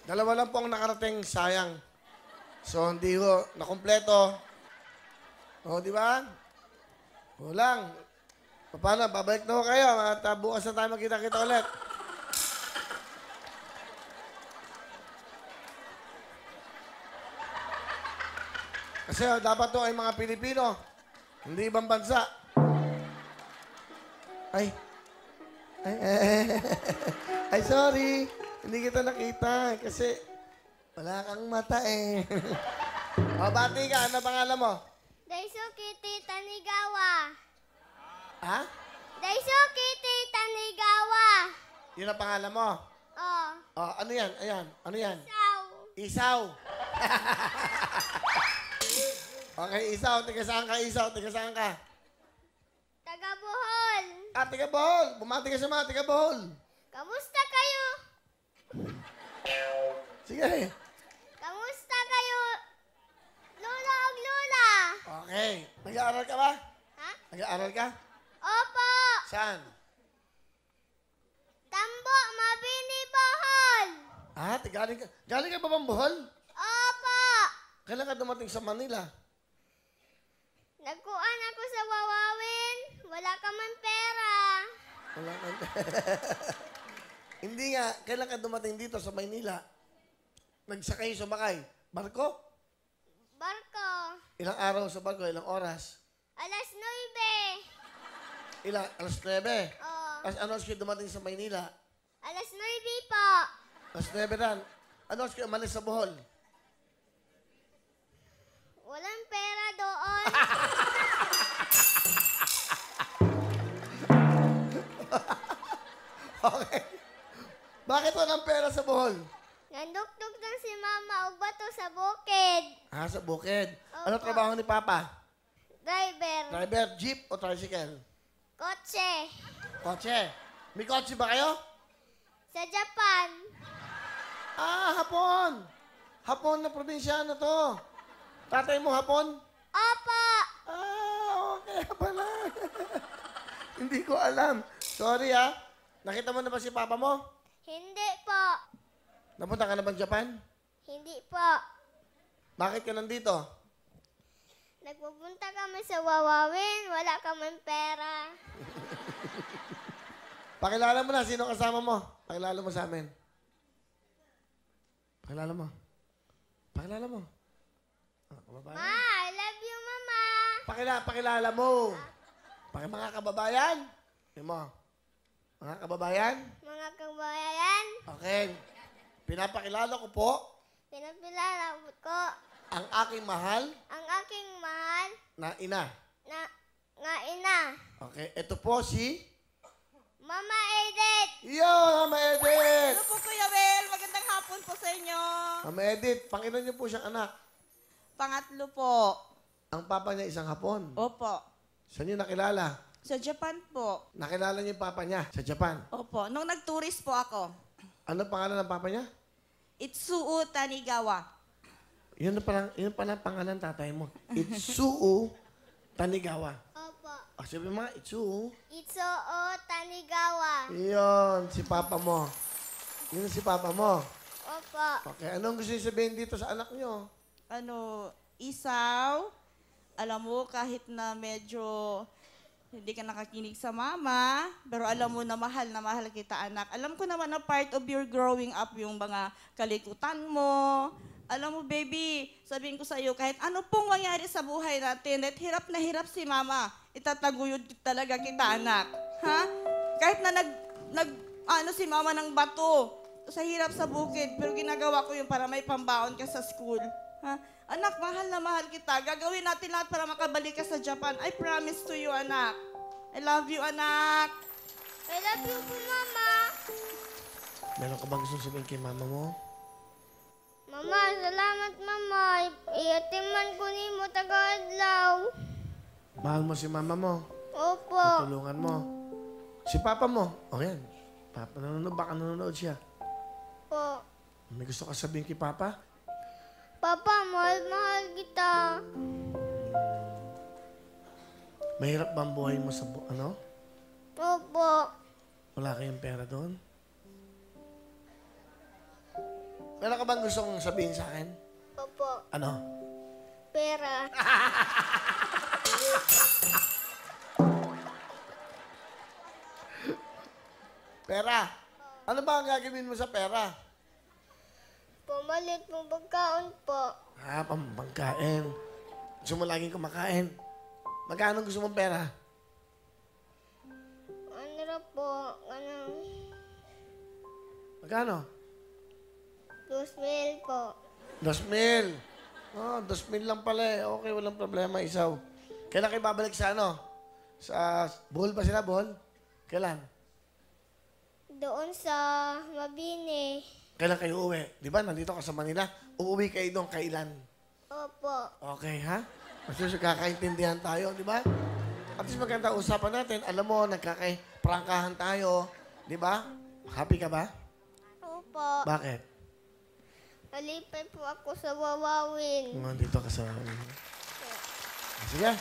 Dalawa lang po ang nakarating, sayang. So, hindi ko nakumpleto. O, di ba? Kulang. Paano? Babalik na ho kayo at bukas na tayo magkita-kita ulit. Kasi dapat to ay mga Pilipino. Hindi ibang bansa. Ay. Ay, sorry. Hindi kita nakita kasi wala kang mata eh. O, bati ka. Ano pangalan mo? Daisuke Tita Nigawa. Ha? Daisuke Tita Nigawa. Yun ang pangalan mo? Oh. O, ano yan? Ayan. Ano yan? Saw. Isaw. Okay, Isaw. Tiga saan ka, Isaw? Tiga saan ka? Taga Bohol. Ah, tiga Bohol. Bumati ka sa mga tiga Bohol. Kamusta kayo? Sige. Kamusta kayo? Lola o Lola? Okay. Nag-aaral ka ba? Ha? Nag-aaral ka? Opo. Saan? Tambo, Mabini, Bohol. Ah, galing ka. Galing ka ba bang Bohol? Opo. Kailan ka dumating sa Manila? Nagkuan ako sa Wawawin. Wala ka man pera. Wala ka. Hindi nga. Kailan ka dumating dito sa Maynila? Nagsakay, sumakay. Barko? Barko. Ilang araw sa barko? Ilang oras? Alas 9. Alas 9. Oh. Ano oras kayo dumating sa Maynila? Alas 9 po. Alas 9 ran. Ano oras kayo umalis sa Bohol? Walang pera doon. Okay. Bakit walang pera sa Bohol? Nandukduk lang si Mama og bato sa bukid. Ah, sa bukid. Ano Opo. trabaho ni Papa? Driver. Driver, jeep o tricycle? Kotse. Kotse. May kotse ba kayo? Sa Japan. Ah, Hapon. Hapon na probinsyano to. Tatay mo Hapon? Opo. Ah, okay pala. Hindi ko alam. Sorry ah. Nakita mo na ba si Papa mo? Hindi po. Napunta ka na ba Japan? Hindi po. Bakit ka nandito? Nagpupunta kami sa Wawawin. Wala kami pera. Pakilala mo na. Sino kasama mo? Pakilala mo sa amin. Pakilala mo. Pakilala mo. Ah, kababayan. Ma, I love you, Mama. Pakilala mo. Mga kababayan. Yun mo. Mga kababayan. Mga kabayan, Okay. Pinapakilala ko po pinapilala ko ang aking mahal ang aking mahal na ina. na nga ina, Okay. Ito po si... Mama Edith. Yo, Mama Edith! Hello po, Kuya Well. Magandang hapon po sa inyo. Mama Edith, pangilan niyo po siyang anak. Pangatlo po. Ang papa niya isang Hapon. Opo. Saan niyo nakilala? Sa Japan po. Nakilala niyo yung papa niya sa Japan. Opo. Nung nag-tourist po ako, Ano pangalan ng papa niya? Itsuo Tanigawa. Yun pala ang pangalan ng tatay mo. Itsuo Tanigawa. Opo. Sabi mo, Itsuo. Itsuo Tanigawa. Yun, si papa mo. Yun si papa mo. Opo. Okay, anong gusto niyo sabihin dito sa anak niyo? Isaw, alam mo, kahit na medyo hindi ka nakakinig sa mama, pero alam mo na mahal kita, anak. Alam ko naman na part of your growing up yung mga kalikutan mo. Alam mo, baby, sabihin ko sa iyo, kahit ano pong mangyari sa buhay natin, at hirap na hirap si mama, itataguyod talaga kita, anak. Ha? Kahit na si mama ng bato, sa hirap sa bukid, pero ginagawa ko yun para may pambaon ka sa school. Ha? Anak, mahal na mahal kita. Gagawin natin lahat para makabalik ka sa Japan. I promise to you, anak. I love you, anak. I love you po, Mama. Meron ka bang gusto sabihin kay mama mo? Mama, salamat, Mama. Iatiman ko ni mo taga-adlaw. Mahal mo si mama mo. Opo. Tulungan mo. Si papa mo. O yan. Papa nanonood. Baka nanonood siya. Po. May gusto ka sabihin kay papa? Papa, mahal kita. Mahirap ba ang buhay mo sa Opo. Wala kayong pera doon? Meron ka bang gustong sabihin sa akin? Opo. Ano? Pera. Pera. Ano ba ang gagawin mo sa pera? Pumalit mo pagkaon po. Pangkain. Gusto mo laging kumakain. Magkano gusto mong pera? Ano na po? Magkano? 2,000 po. 2,000. Oh, 2,000 lang pala eh. Okay, walang problema, isaw. Kailan kayo babalik sa ano? Sa Bohol ba sila, Bohol? Kailan? Doon sa Mabini. Kailan kayo uwi? Di ba, nandito ka sa Manila. Uuwi kayo doon kailan? Opo. Okay, ha? Mas kakaintindihan tayo, di ba? At least maganda usapan natin. Alam mo, nagkakay-prangkahan tayo. Di ba? Happy ka ba? Opo. Bakit? Nalipay po ako sa Wawawin. Nandito ka sa... Sige.